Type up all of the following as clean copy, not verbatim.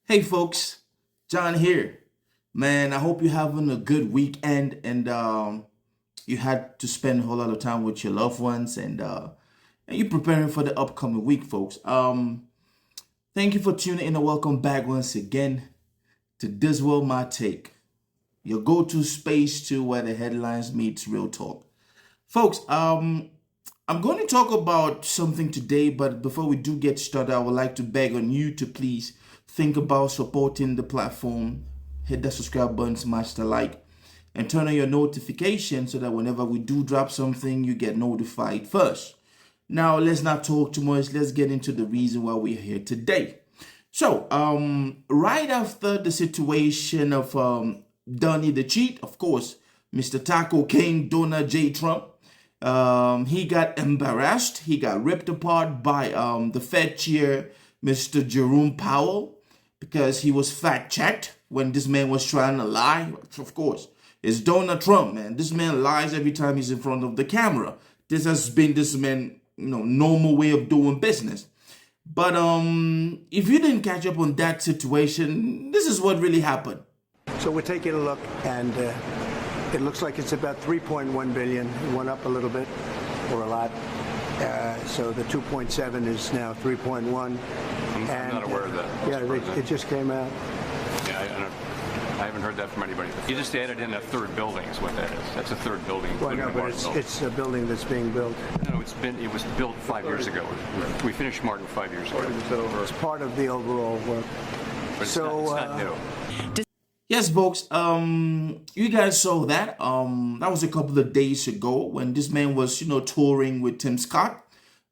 Hey folks, John here. Man, I hope you're having a good weekend and you had to spend a whole lot of time with your loved ones and you're preparing for the upcoming week, folks. Thank you for tuning in and welcome back once again to This World My Take, your go-to space to where the headlines meets real talk. Folks, I'm going to talk about something today, but before we do get started, I would like to beg on you to please think about supporting the platform. Hit the subscribe button, smash the like, and turn on your notifications so that whenever we do drop something, you get notified first. Now, let's not talk too much. Let's get into the reason why we're here today. So, right after the situation of Donnie the Cheat, of course, Mr. Taco King, Donald J. Trump, he got embarrassed. He got ripped apart by the Fed chair, Mr. Jerome Powell, because he was fact-checked when this man was trying to lie. Of course, it's Donald Trump, man. This man lies every time he's in front of the camera. This has been this man, normal way of doing business. But if you didn't catch up on that situation, this is what really happened. So we're taking a look, and it looks like it's about 3.1 billion. It went up a little bit, or a lot. So the 2.7 is now 3.1. I'm not aware of that. Yeah, it just came out. Yeah, I haven't heard that from anybody. You just added in a third building is what that is. That's a third building. Well, no, but it's a building that's being built. No, it was built 5 years ago. We finished Martin 5 years ago. It's part of the overall work. But it's not new. Yes, folks. You guys saw that. That was a couple of days ago when this man was, touring with Tim Scott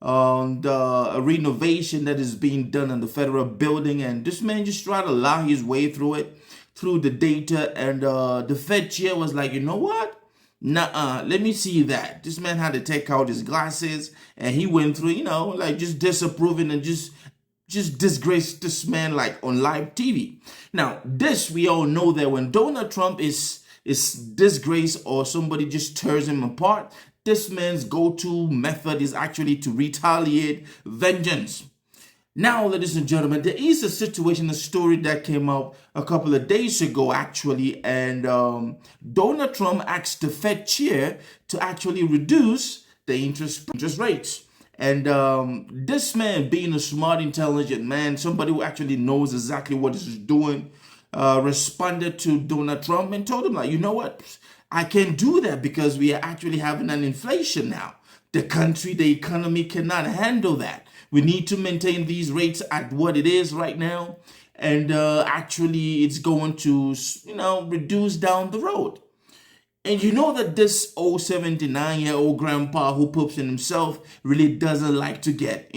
on a renovation that is being done in the federal building, and this man just tried to lie his way through it, through the data, and the Fed chair was like, you know what? Nuh-uh, let me see that. This man had to take out his glasses, and he went through, just disapproving and just disgraced this man like on live TV. Now, this we all know that when Donald Trump is disgraced or somebody just tears him apart, this man's go-to method is actually to retaliate vengeance. Now, ladies and gentlemen, there is a situation, a story that came out a couple of days ago, actually, and Donald Trump asked the Fed chair to actually reduce the interest rates. And this man, being a smart, intelligent man, somebody who actually knows exactly what he's doing, responded to Donald Trump and told him, like, you know what? I can't do that because we are actually having an inflation now. The country, the economy cannot handle that. We need to maintain these rates at what it is right now. And actually, it's going to, reduce down the road. And you know that this old 79-year-old grandpa who poops in himself really doesn't like to get,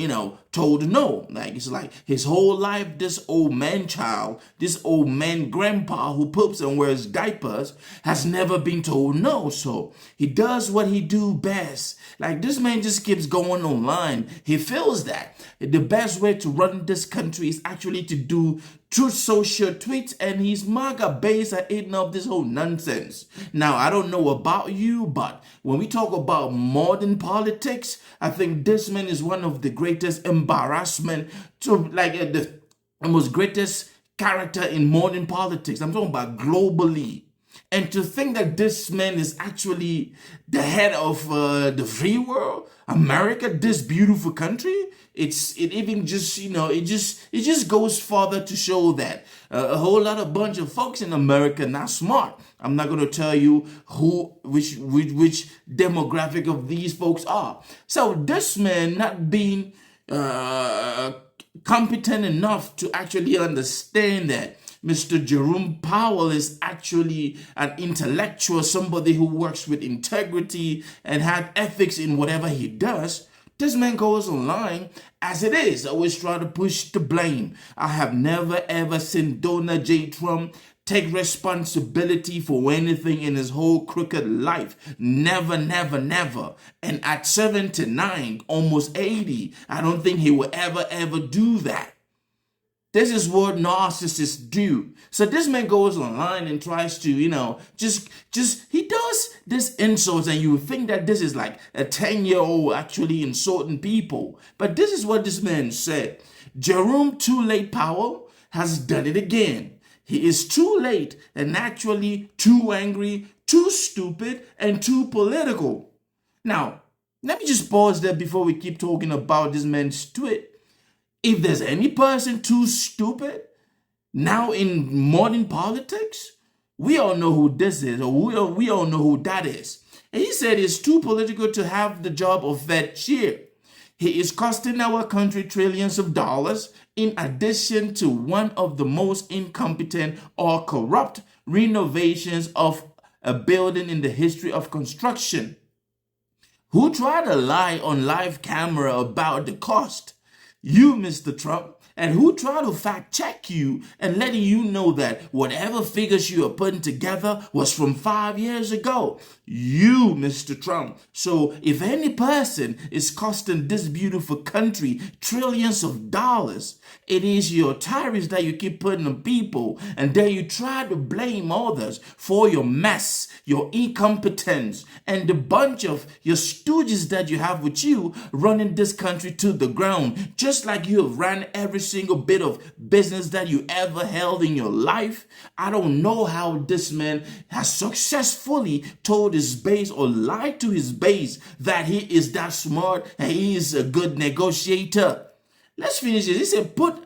told no. Like, it's like his whole life, this old man child, this old man grandpa who poops and wears diapers has never been told no. So he does what he do best. Like, this man just keeps going online. He feels that the best way to run this country is actually to do Truth Social tweets, and he's MAGA base at eating up this whole nonsense. Now, I don't know about you, but when we talk about modern politics, I think this man is one of the greatest embarrassment to the most greatest character in modern politics. I'm talking about globally. And to think that this man is actually the head of the free world, America, this beautiful country, it just goes further to show that a whole lot of bunch of folks in America not smart. I'm not going to tell you which demographic of these folks are. So this man not being competent enough to actually understand that Mr. Jerome Powell is actually an intellectual, somebody who works with integrity and had ethics in whatever he does. This man goes online as it is, always try to push the blame. I have never ever seen Donald J. Trump take responsibility for anything in his whole crooked life. Never, never, never. And at 79, almost 80, I don't think he will ever do that. This is what narcissists do. So this man goes online and tries to, he does this insults, and you would think that this is like a 10-year-old actually insulting people. But this is what this man said. Jerome Too Late Powell has done it again. He is too late and actually too angry, too stupid, and too political. Now, let me just pause there before we keep talking about this man's tweet. If there's any person too stupid now in modern politics, we all know who this is, or we all know who that is. And he said it's too political to have the job of Fed chair. He is costing our country trillions of dollars, in addition to one of the most incompetent or corrupt renovations of a building in the history of construction. Who tried to lie on live camera about the cost? You, Mr. Trump. And who tried to fact check you and letting you know that whatever figures you are putting together was from 5 years ago? You, Mr. Trump. So if any person is costing this beautiful country trillions of dollars, it is your tariffs that you keep putting on people, and then you try to blame others for your mess, your incompetence, and the bunch of your stooges that you have with you running this country to the ground, just like you have ran every single bit of business that you ever held in your life. I don't know how this man has successfully told his base or lied to his base that he is that smart and he is a good negotiator. Let's finish this. He said, put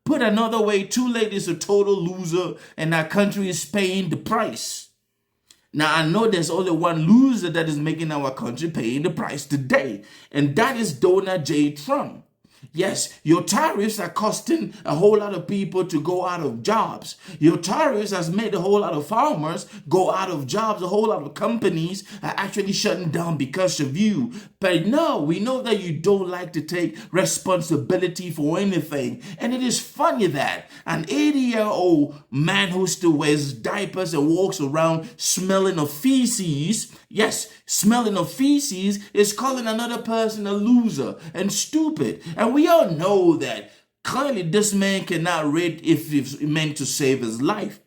another way, too late is a total loser and our country is paying the price. Now, I know there's only one loser that is making our country paying the price today, and that is Donald J. Trump. Yes, your tariffs are costing a whole lot of people to go out of jobs. Your tariffs has made a whole lot of farmers go out of jobs. A whole lot of companies are actually shutting down because of you. But no, we know that you don't like to take responsibility for anything. And it is funny that an 80-year-old man who still wears diapers and walks around smelling of feces, yes, smelling of feces, is calling another person a loser and stupid. And we all know that clearly this man cannot read if it's meant to save his life.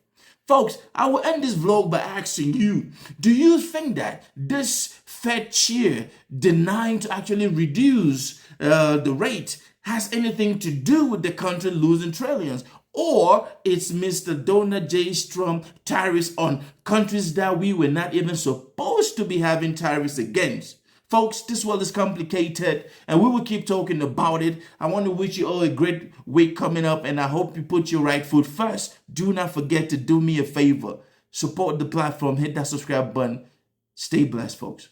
Folks, I will end this vlog by asking you, do you think that this Fed chair denying to actually reduce the rate has anything to do with the country losing trillions? Or it's Mr. Donald J. Trump tariffs on countries that we were not even supposed to be having tariffs against? Folks, this world is complicated and we will keep talking about it. I want to wish you all a great week coming up, and I hope you put your right foot first. Do not forget to do me a favor. Support the platform, hit that subscribe button. Stay blessed, folks.